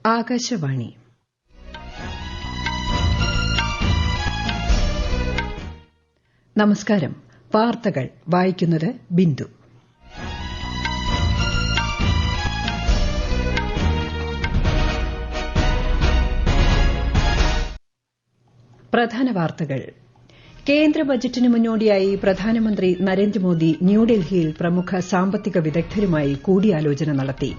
ആകാശവാണി. നമസ്കാരം. വാർത്തകൾ വായിക്കുന്നത് ബിന്ദു. പ്രധാന വാർത്തകൾ. കേന്ദ്ര ബജറ്റിന് മുന്നോടിയായി പ്രധാനമന്ത്രി നരേന്ദ്രമോദി ന്യൂഡൽഹിയിൽ പ്രമുഖ സാമ്പത്തിക വിദഗ്ധരുമായി കൂടിയാലോചന നടത്തി.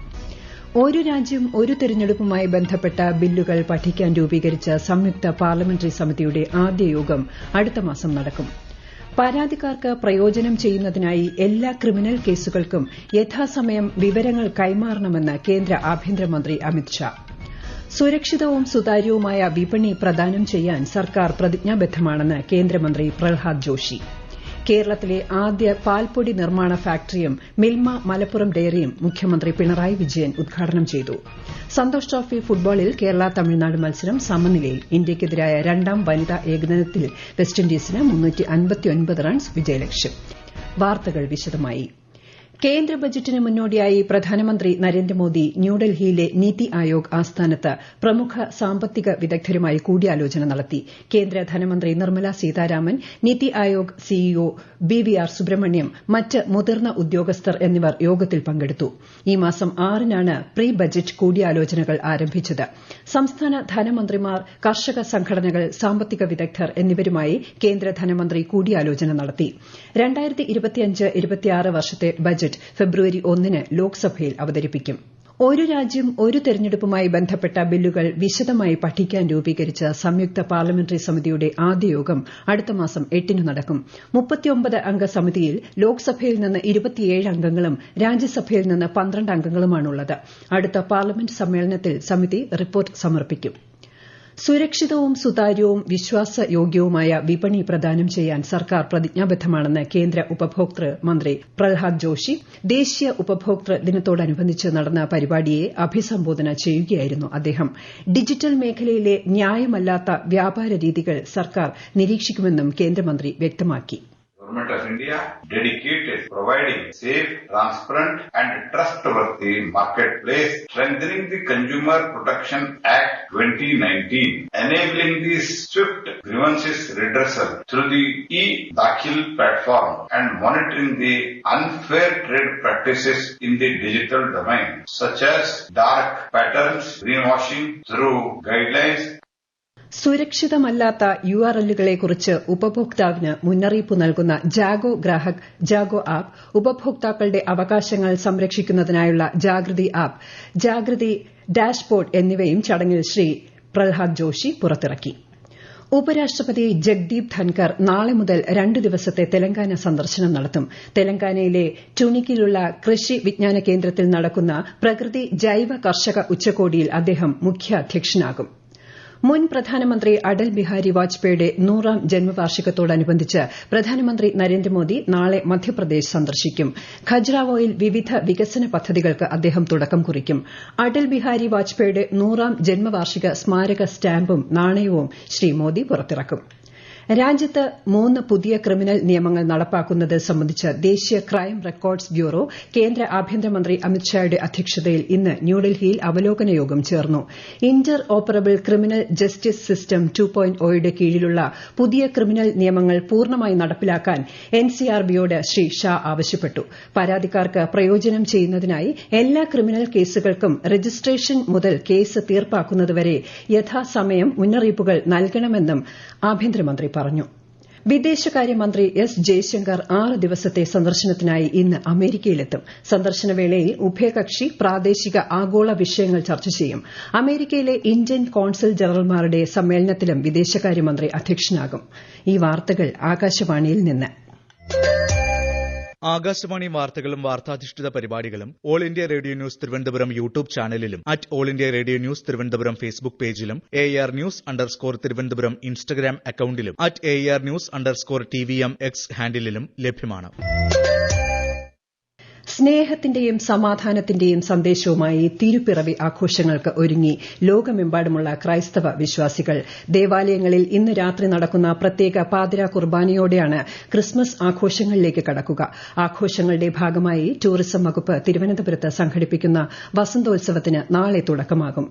ഒരു രാജ്യം ഒരു തെരഞ്ഞെടുപ്പുമായി ബന്ധപ്പെട്ട ബില്ലുകൾ പഠിക്കാൻ രൂപീകരിച്ച സംയുക്ത പാർലമെന്ററി സമിതിയുടെ ആദ്യ യോഗം അടുത്ത മാസം നടക്കും. പരാതിക്കാർക്ക് പ്രയോജനം ചെയ്യുന്നതിനായി എല്ലാ ക്രിമിനൽ കേസുകൾക്കും യഥാസമയം വിവരങ്ങൾ കൈമാറണമെന്ന് കേന്ദ്ര ആഭ്യന്തരമന്ത്രി അമിത്ഷാ. സുരക്ഷിതവും സുതാര്യവുമായ വിപണി പ്രദാനം ചെയ്യാൻ സർക്കാർ പ്രതിജ്ഞാബദ്ധമാണെന്ന് കേന്ദ്രമന്ത്രി പ്രഹ്ലാദ് ജോഷി. കേരളത്തിലെ ആദ്യ പാൽപ്പൊടി നിർമ്മാണ ഫാക്ടറിയും മിൽമ മലപ്പുറം ഡയറിയും മുഖ്യമന്ത്രി പിണറായി വിജയൻ ഉദ്ഘാടനം ചെയ്തു. സന്തോഷ് ട്രോഫി ഫുട്ബോളിൽ കേരള തമിഴ്നാട് മത്സരം സമനിലയിൽ. ഇന്ത്യയ്ക്കെതിരായ രണ്ടാം വനിതാ ഏകദിനത്തിൽ വെസ്റ്റിൻഡീസിന് 359 റൺസ് വിജയലക്ഷ്യം. വാർത്തകൾ വിശദമായി. കേന്ദ്ര ബജറ്റിന് മുന്നോടിയായി പ്രധാനമന്ത്രി നരേന്ദ്രമോദി ന്യൂഡൽഹിയിലെ നീതി ആയോഗ് ആസ്ഥാനത്ത് പ്രമുഖ സാമ്പത്തിക വിദഗ്ധരുമായി കൂടിയാലോചന നടത്തി. കേന്ദ്ര ധനമന്ത്രി നിർമ്മല സീതാരാമൻ, നീതി ആയോഗ് സിഇഒ BVR സുബ്രഹ്മണ്യം, മറ്റ് മുതിർന്ന ഉദ്യോഗസ്ഥർ എന്നിവർ യോഗത്തിൽ പങ്കെടുത്തു. ഈ മാസം 6-നാണ് പ്രീ ബജറ്റ് കൂടിയാലോചനകൾ ആരംഭിച്ചത്. സംസ്ഥാന ധനമന്ത്രിമാർ, കർഷക സംഘടനകൾ, സാമ്പത്തിക വിദഗ്ധർ എന്നിവരുമായി കേന്ദ്ര ധനമന്ത്രി കൂടിയാലോചന നടത്തി. 2025-26 വർഷത്തെ ബജറ്റ് ഫെബ്രുവരി 1-ന് ലോക്സഭയിൽ അവതരിപ്പിക്കും. ഒരു രാജ്യം ഒരു തെരഞ്ഞെടുപ്പുമായി ബന്ധപ്പെട്ട ബില്ലുകൾ വിശദമായി പഠിക്കാൻ രൂപീകരിച്ച സംയുക്ത പാർലമെന്ററി സമിതിയുടെ ആദ്യ യോഗം അടുത്ത മാസം 8-ന് നടക്കും. 39 അംഗ സമിതിയിൽ ലോക്സഭയിൽ നിന്ന് 27 അംഗങ്ങളും രാജ്യസഭയിൽ നിന്ന് 12 അംഗങ്ങളുമാണുള്ളത്. അടുത്ത പാർലമെന്റ് സമ്മേളനത്തിൽ സമിതി റിപ്പോർട്ട് സമർപ്പിക്കും. സുരക്ഷിതവും സുതാര്യവും വിശ്വാസയോഗ്യവുമായ വിപണി പ്രദാനം ചെയ്യാൻ സർക്കാർ പ്രതിജ്ഞാബദ്ധമാണെന്ന് കേന്ദ്ര ഉപഭോക്തൃ മന്ത്രി പ്രഹ്ലാദ് ജോഷി. ദേശീയ ഉപഭോക്തൃ ദിനത്തോടനുബന്ധിച്ച് നടന്ന പരിപാടിയെ അഭിസംബോധന ചെയ്യുകയായിരുന്നു അദ്ദേഹം. ഡിജിറ്റൽ മേഖലയിലെ ന്യായമല്ലാത്ത വ്യാപാര രീതികൾ സർക്കാർ നിരീക്ഷിക്കുമെന്നും കേന്ദ്രമന്ത്രി വ്യക്തമാക്കി. Government of India dedicated providing safe, transparent and trustworthy marketplace, strengthening the Consumer Protection Act 2019, enabling the swift grievances redressal through the e-Dakhil platform and monitoring the unfair trade practices in the digital domain, such as dark patterns, greenwashing through guidelines. സുരക്ഷിതമല്ലാത്ത URLകളെക്കുറിച്ച് ഉപഭോക്താവിന് മുന്നറിയിപ്പ് നൽകുന്ന Jago Grahak Jago app, ഉപഭോക്താക്കളുടെ അവകാശങ്ങൾ സംരക്ഷിക്കുന്നതിനായുള്ള Jagriti app, Jagriti dashboard എന്നിവയും ചടങ്ങിൽ ശ്രീ പ്രഹ്ലാദ് ജോഷി പുറത്തിറക്കി. ഉപരാഷ്ട്രപതി ജഗ്ദീപ് ധൻകർ നാളെ മുതൽ 2 ദിവസത്തെ തെലങ്കാന സന്ദർശനം നടത്തും. തെലങ്കാനയിലെ ടുണിക്കിലുള്ള കൃഷി വിജ്ഞാന കേന്ദ്രത്തിൽ നടക്കുന്ന പ്രകൃതി ജൈവ കർഷക ഉച്ചകോടിയിൽ അദ്ദേഹം മുഖ്യാധ്യക്ഷനാകും. മുൻ പ്രധാനമന്ത്രി അടൽ ബിഹാരി വാജ്പേയിയുടെ 100ാം ജന്മവാർഷികത്തോടനുബന്ധിച്ച് പ്രധാനമന്ത്രി നരേന്ദ്രമോദി നാളെ മധ്യപ്രദേശ് സന്ദർശിക്കും. ഖജ്രാവോയിൽ വിവിധ വികസന പദ്ധതികൾക്ക് അദ്ദേഹം തുടക്കം കുറിക്കും. അടൽ ബിഹാരി വാജ്പേയിയുടെ 100ാം ജന്മവാർഷിക സ്മാരക സ്റ്റാമ്പും നാണയവും ശ്രീ മോദി പുറത്തിറക്കും. രാജ്യത്ത് 3 പുതിയ ക്രിമിനൽ നിയമങ്ങൾ നടപ്പാക്കുന്നത് സംബന്ധിച്ച് ദേശീയ ക്രൈം റെക്കോർഡ്സ് ബ്യൂറോ കേന്ദ്ര ആഭ്യന്തരമന്ത്രി അമിത്ഷായുടെ അധ്യക്ഷതയിൽ ഇന്ന് ന്യൂഡൽഹിയിൽ അവലോകന യോഗം ചേർന്നു. Interoperable criminal justice system 2.0യുടെ കീഴിലുള്ള പുതിയ ക്രിമിനൽ നിയമങ്ങൾ പൂർണ്ണമായി നടപ്പിലാക്കാൻ NCRBയോട് ശ്രീ ഷാ ആവശ്യപ്പെട്ടു. പരാതിക്കാർക്ക് പ്രയോജനം ചെയ്യുന്നതിനായി എല്ലാ ക്രിമിനൽ കേസുകൾക്കും രജിസ്ട്രേഷൻ മുതൽ കേസ് തീർപ്പാക്കുന്നതുവരെ യഥാസമയം മുന്നറിയിപ്പുകൾ നൽകണമെന്നും ആഭ്യന്തരമന്ത്രി പറഞ്ഞു. വിദേശകാര്യമന്ത്രി എസ് ജയശങ്കർ 6 ദിവസത്തെ സന്ദർശനത്തിനായി ഇന്ന് അമേരിക്കയിലെത്തും. സന്ദർശനവേളയിൽ ഉഭയകക്ഷി, പ്രാദേശിക, ആഗോള വിഷയങ്ങൾ ചർച്ച ചെയ്യും. അമേരിക്കയിലെ ഇന്ത്യൻ കോൺസുൽ ജനറൽമാരുടെ സമ്മേളനത്തിലും വിദേശകാര്യമന്ത്രി അധ്യക്ഷനാകും. ഈ വാർത്തകൾ ആകാശവാണിയിൽ നിന്ന്. ആകാശവാണി വാർത്തകളും വാർത്താധിഷ്ഠിത പരിപാടികളും all India radio news Thiruvananthapuram YouTube ചാനലിലും all India radio news Thiruvananthapuram Facebook പേജിലും AR News_ തിരുവനന്തപുരം ഇൻസ്റ്റഗ്രാം അക്കൌണ്ടിലും AR News_TVM X ഹാൻഡിലും ലഭ്യമാണ്. സ്നേഹത്തിന്റെയും സമാധാനത്തിന്റെയും സന്ദേശവുമായി തിരുപ്പിറവി ആഘോഷങ്ങൾക്ക് ഒരുങ്ങി ലോകമെമ്പാടുമുള്ള ക്രൈസ്തവ വിശ്വാസികൾ. ദേവാലയങ്ങളിൽ ഇന്ന് രാത്രി നടക്കുന്ന പ്രത്യേക പാതിരാ കുർബാനയോടെയാണ് ക്രിസ്മസ് ആഘോഷങ്ങളിലേക്ക് കടക്കുക. ആഘോഷങ്ങളുടെ ഭാഗമായി ടൂറിസം വകുപ്പ് തിരുവനന്തപുരത്ത് സംഘടിപ്പിക്കുന്ന വസന്തോത്സവത്തിന് നാളെ തുടക്കമാകും.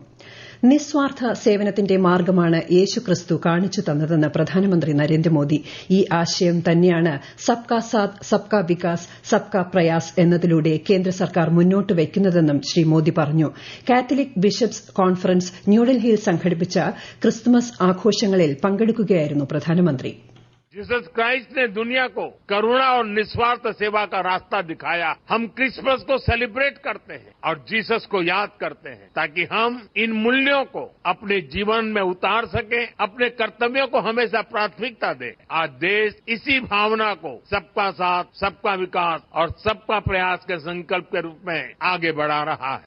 നിസ്വാർത്ഥ സേവനത്തിന്റെ മാർഗ്ഗമാണ് യേശുക്രിസ്തു കാണിച്ചു തന്നതെന്ന് പ്രധാനമന്ത്രി നരേന്ദ്രമോദി. ഈ ആശയം തന്നെയാണ് സബ്കാ സാത്ത് സബ്കാ വികാസ് സബ്കാ പ്രയാസ് എന്നതിലൂടെ കേന്ദ്ര സർക്കാർ മുന്നോട്ട് വയ്ക്കുന്നതെന്നും ശ്രീ മോദി പറഞ്ഞു. കാത്തലിക് ബിഷപ്സ് കോൺഫറൻസ് ന്യൂഡൽഹിയിൽ സംഘടിപ്പിച്ച ക്രിസ്തുമസ് ആഘോഷങ്ങളിൽ പങ്കെടുക്കുകയായിരുന്നു പ്രധാനമന്ത്രി. जीसस क्राइस्ट ने दुनिया को करुणा और निस्वार्थ सेवा का रास्ता दिखाया. हम क्रिसमस को सेलिब्रेट करते हैं और जीसस को याद करते हैं ताकि हम इन मूल्यों को अपने जीवन में उतार सकें, अपने कर्तव्यों को हमेशा प्राथमिकता दें. आज देश इसी भावना को सबका साथ सबका विकास और सबका प्रयास के संकल्प के रूप में आगे बढ़ा रहा है.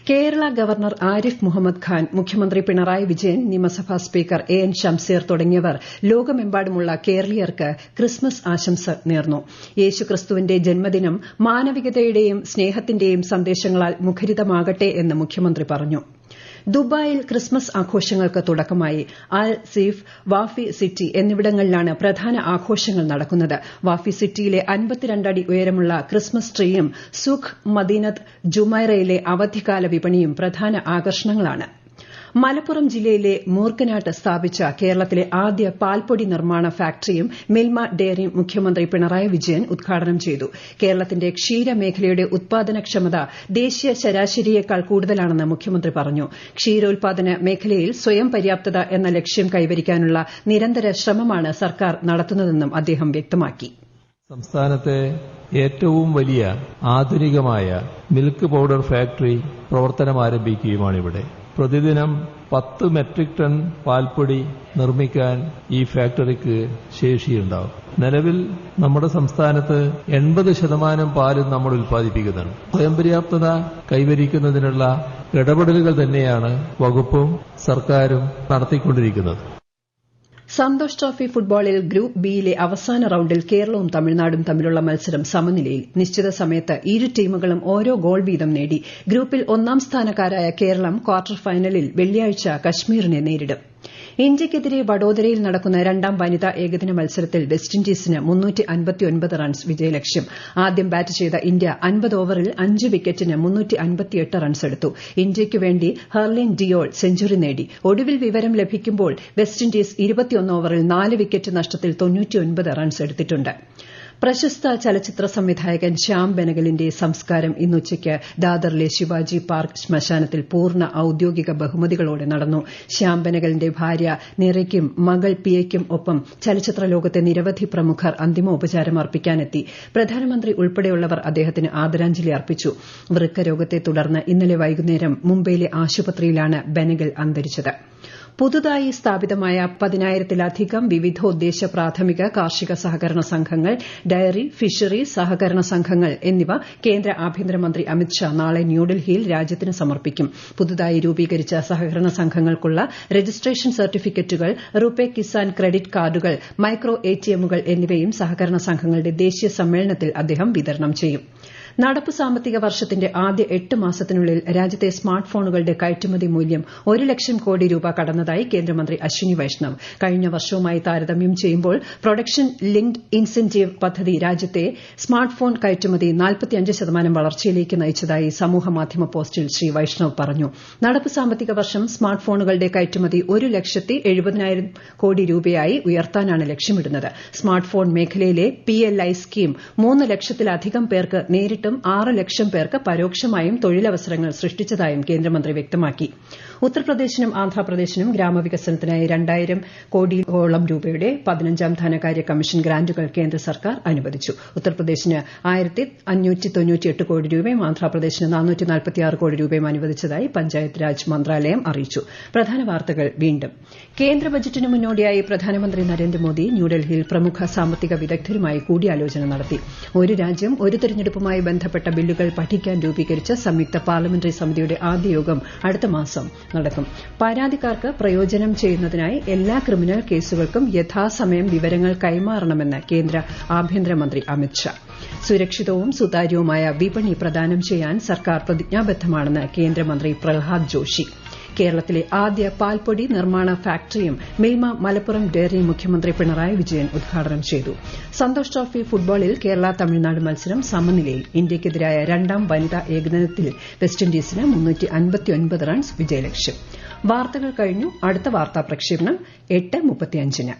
കേരള ഗവർണർ ആരിഫ് മുഹമ്മദ് ഖാൻ, മുഖ്യമന്ത്രി പിണറായി വിജയൻ, നിയമസഭാ സ്പീക്കർ എൻ ഷംസീർ തുടങ്ങിയവർ ലോകമെമ്പാടുമുള്ള കേരളീയർക്ക് ക്രിസ്മസ് ആശംസ നേർന്നു. യേശുക്രിസ്തുവിന്റെ ജന്മദിനം മാനവികതയുടെയും സ്നേഹത്തിന്റെയും സന്ദേശങ്ങളാൽ മുഖരിതമാകട്ടെ എന്ന് മുഖ്യമന്ത്രി പറഞ്ഞു. ദുബായിൽ ക്രിസ്മസ് ആഘോഷങ്ങൾക്ക് തുടക്കമായി. അൽ സീഫ്, വാഫി സിറ്റി എന്നിവിടങ്ങളിലാണ് പ്രധാന ആഘോഷങ്ങൾ നടക്കുന്നത്. വാഫി സിറ്റിയിലെ 52 അടി ഉയരമുള്ള ക്രിസ്മസ് ട്രീയും സുഖ് മദീനത്ത് ജുമൈറയിലെ അവധിക്കാല വിപണിയും പ്രധാന ആകർഷണങ്ങളാണ്. മലപ്പുറം ജില്ലയിലെ മൂർക്കനാട്ട് സ്ഥാപിച്ച കേരളത്തിലെ ആദ്യ പാൽപ്പൊടി നിർമ്മാണ ഫാക്ടറിയും മിൽമ ഡയറിയും മുഖ്യമന്ത്രി പിണറായി വിജയൻ ഉദ്ഘാടനം ചെയ്തു. കേരളത്തിന്റെ ക്ഷീരമേഖലയുടെ ഉത്പാദനക്ഷമത ദേശീയ ശരാശരിയേക്കാൾ കൂടുതലാണെന്ന് മുഖ്യമന്ത്രി പറഞ്ഞു. ക്ഷീരോത്പാദന മേഖലയിൽ സ്വയം പര്യാപ്തത എന്ന ലക്ഷ്യം കൈവരിക്കാനുള്ള നിരന്തര ശ്രമമാണ് സർക്കാർ നടത്തുന്നതെന്നും അദ്ദേഹം വ്യക്തമാക്കി. സംസ്ഥാനത്തെ ഏറ്റവും വലിയ ആധുനികമായ മിൽക്ക് പൌഡർ ഫാക്ടറി പ്രവർത്തനം ആരംഭിക്കുകയുമാണിവിടെ. പ്രതിദിനം 10 മെട്രിക് ടൺ പാൽപ്പൊടി നിർമ്മിക്കാൻ ഈ ഫാക്ടറിക്ക് ശേഷിയുണ്ടാവും. നിലവിൽ നമ്മുടെ സംസ്ഥാനത്ത് 80% പാലും നമ്മൾ ഉൽപ്പാദിപ്പിക്കുന്നുണ്ട്. സ്വയം പര്യാപ്തത കൈവരിക്കുന്നതിനുള്ള ഇടപെടലുകൾ തന്നെയാണ് വകുപ്പും സർക്കാരും നടത്തിക്കൊണ്ടിരിക്കുന്നത്. സന്തോഷ് ട്രോഫി ഫുട്ബോളിൽ ഗ്രൂപ്പ് ബിയിലെ അവസാന റൌണ്ടിൽ കേരളവും തമിഴ്നാടും തമ്മിലുള്ള മത്സരം സമനിലയിൽ. നിശ്ചിത സമയത്ത് ഇരു ടീമുകളും ഓരോ ഗോൾ വീതം നേടി. ഗ്രൂപ്പിൽ ഒന്നാം സ്ഥാനക്കാരായ കേരളം ക്വാർട്ടർ ഫൈനലിൽ വെള്ളിയാഴ്ച കശ്മീരിനെ നേരിടും. ഇന്ത്യയ്ക്കെതിരെ വഡോദരയിൽ നടക്കുന്ന രണ്ടാം വനിതാ ഏകദിന മത്സരത്തിൽ വെസ്റ്റിൻഡീസിന് 359 റൺസ് വിജയലക്ഷ്യം. ആദ്യം ബാറ്റ് ചെയ്ത ഇന്ത്യ 50 ഓവറിൽ 5 വിക്കറ്റിന് 358 റൺസ് എടുത്തു. ഇന്ത്യയ്ക്കു വേണ്ടി ഹെർലിൻ ഡിയോൾ സെഞ്ചുറി നേടി. ഒടുവിൽ വിവരം ലഭിക്കുമ്പോൾ വെസ്റ്റിൻഡീസ് 21 ഓവറിൽ 4 വിക്കറ്റ് നഷ്ടത്തിൽ 99 റൺസ് എടുത്തിട്ടുണ്ട്. പ്രശസ്ത ചലച്ചിത്ര സംവിധായകൻ ശ്യാം ബെനഗലിന്റെ സംസ്കാരം ഇന്നുച്ചയ്ക്ക് ദാദറിലെ ശിവാജി പാർക്ക് ശ്മശാനത്തിൽ പൂർണ്ണ ഔദ്യോഗിക ബഹുമതികളോടെ നടന്നു. ശ്യാം ബെനഗലിന്റെ ഭാര്യ നിറയ്ക്കും മകൾ പിയയ്ക്കും ഒപ്പം ചലച്ചിത്ര ലോകത്തെ നിരവധി പ്രമുഖർ അന്തിമോപചാരം അർപ്പിക്കാനെത്തി. പ്രധാനമന്ത്രി ഉൾപ്പെടെയുള്ളവർ അദ്ദേഹത്തിന് ആദരാഞ്ജലി അർപ്പിച്ചു. വൃക്ക രോഗത്തെ തുടർന്ന് ഇന്നലെ വൈകുന്നേരം മുംബൈയിലെ ആശുപത്രിയിലാണ് ബെനഗൽ അന്തരിച്ചത്. പുതുതായി സ്ഥാപിതമായ 10,000-ലധികം വിവിധോദ്ദേശ പ്രാഥമിക കാർഷിക സഹകരണ സംഘങ്ങൾ, ഡയറി, ഫിഷറി സഹകരണ സംഘങ്ങൾ എന്നിവ കേന്ദ്ര ആഭ്യന്തരമന്ത്രി അമിത്ഷാ നാളെ ന്യൂഡൽഹിയിൽ രാജ്യത്തിന് സമർപ്പിക്കും. പുതുതായി രൂപീകരിച്ച സഹകരണ സംഘങ്ങൾക്കുള്ള രജിസ്ട്രേഷൻ സർട്ടിഫിക്കറ്റുകൾ, റുപേ കിസാൻ ക്രെഡിറ്റ് കാർഡുകൾ, മൈക്രോ എടിഎമ്മുകൾ എന്നിവയും സഹകരണ സംഘങ്ങളുടെ ദേശീയ സമ്മേളനത്തിൽ അദ്ദേഹം വിതരണം ചെയ്യും. നടപ്പ് സാമ്പത്തിക വർഷത്തിന്റെ ആദ്യ 8 മാസത്തിനുള്ളിൽ രാജ്യത്തെ സ്മാർട്ട് ഫോണുകളുടെ കയറ്റുമതി മൂല്യം 1 ലക്ഷം കോടി രൂപ കടന്നതായി കേന്ദ്രമന്ത്രി അശ്വിനി വൈഷ്ണവ്. കഴിഞ്ഞ വർഷവുമായി താരതമ്യം ചെയ്യുമ്പോൾ പ്രൊഡക്ഷൻ ലിങ്ക്ഡ് ഇൻസെന്റീവ് പദ്ധതി രാജ്യത്തെ സ്മാർട്ട് ഫോൺ കയറ്റുമതി 45% വളർച്ചയിലേക്ക് നയിച്ചതായി സമൂഹമാധ്യമ പോസ്റ്റിൽ ശ്രീ വൈഷ്ണവ് പറഞ്ഞു. നടപ്പ് സാമ്പത്തിക വർഷം സ്മാർട്ട് ഫോണുകളുടെ കയറ്റുമതി 1,70,70,000 കോടി രൂപയായി ഉയർത്താനാണ് ലക്ഷ്യമിടുന്നത്. സ്മാർട്ട് ഫോൺ മേഖലയിലെ PLI സ്കീം 3 ലക്ഷത്തിലധികം പേർക്ക് നേരിട്ട് 6 ലക്ഷം പേർക്ക് പരോക്ഷമായും തൊഴിലവസരങ്ങൾ സൃഷ്ടിച്ചതായും കേന്ദ്രമന്ത്രി വ്യക്തമാക്കി. ഉത്തർപ്രദേശിനും ആന്ധ്രാപ്രദേശിനും ഗ്രാമവികസനത്തിനായി 2,000 കോടിയോളം രൂപയുടെ 15ാം ധനകാര്യ കമ്മീഷൻ ഗ്രാന്റുകൾ കേന്ദ്ര സർക്കാർ അനുവദിച്ചു. ഉത്തർപ്രദേശിന് 1,598 കോടി രൂപയും ആന്ധ്രാപ്രദേശിന് 446 കോടി രൂപയും അനുവദിച്ചതായി പഞ്ചായത്ത് രാജ് മന്ത്രാലയം അറിയിച്ചു. പ്രധാന വാർത്തകൾ വീണ്ടും. കേന്ദ്ര ബജറ്റിന് മുന്നോടിയായി പ്രധാനമന്ത്രി നരേന്ദ്രമോദി ന്യൂഡൽഹിയിൽ പ്രമുഖ സാമ്പത്തിക വിദഗ്ധരുമായി കൂടിയാലോചന നടത്തി. ഒരു രാജ്യം ഒരു തെരഞ്ഞെടുപ്പുമായി ബന്ധപ്പെട്ട ബില്ലുകൾ പഠിക്കാൻ രൂപീകരിച്ച സംയുക്ത പാർലമെന്ററി സമിതിയുടെ ആദ്യ യോഗം അടുത്ത മാസം നടക്കും. പരാതിക്കാർക്ക് പ്രയോജനം ചെയ്യുന്നതിനായി എല്ലാ ക്രിമിനൽ കേസുകൾക്കും യഥാസമയം വിവരങ്ങൾ കൈമാറണമെന്ന് കേന്ദ്ര ആഭ്യന്തരമന്ത്രി അമിത്ഷാ. സുരക്ഷിതവും സുതാര്യവുമായ വിപണി പ്രദാനം ചെയ്യാൻ സർക്കാർ പ്രതിജ്ഞാബദ്ധമാണെന്ന് കേന്ദ്രമന്ത്രി പ്രഹ്ലാദ് ജോഷി. കേരളത്തിലെ ആദ്യ പാൽപ്പൊടി നിർമ്മാണ ഫാക്ടറിയും മെയ്മ മലപ്പുറം ഡയറി മുഖ്യമന്ത്രി പിണറായി വിജയൻ ഉദ്ഘാടനം ചെയ്തു. സന്തോഷ് ട്രോഫി ഫുട്ബോളിൽ കേരള തമിഴ്നാട് മത്സരം സമനിലയിൽ. ഇന്ത്യയ്ക്കെതിരായ രണ്ടാം വനിതാ ഏകദിനത്തിൽ വെസ്റ്റിൻഡീസിന് 359 റൺസ് വിജയലക്ഷ്യം. വാർത്തകൾ കഴിഞ്ഞു. അടുത്ത വാർത്താ പ്രക്ഷേപണം 8:35-ന്.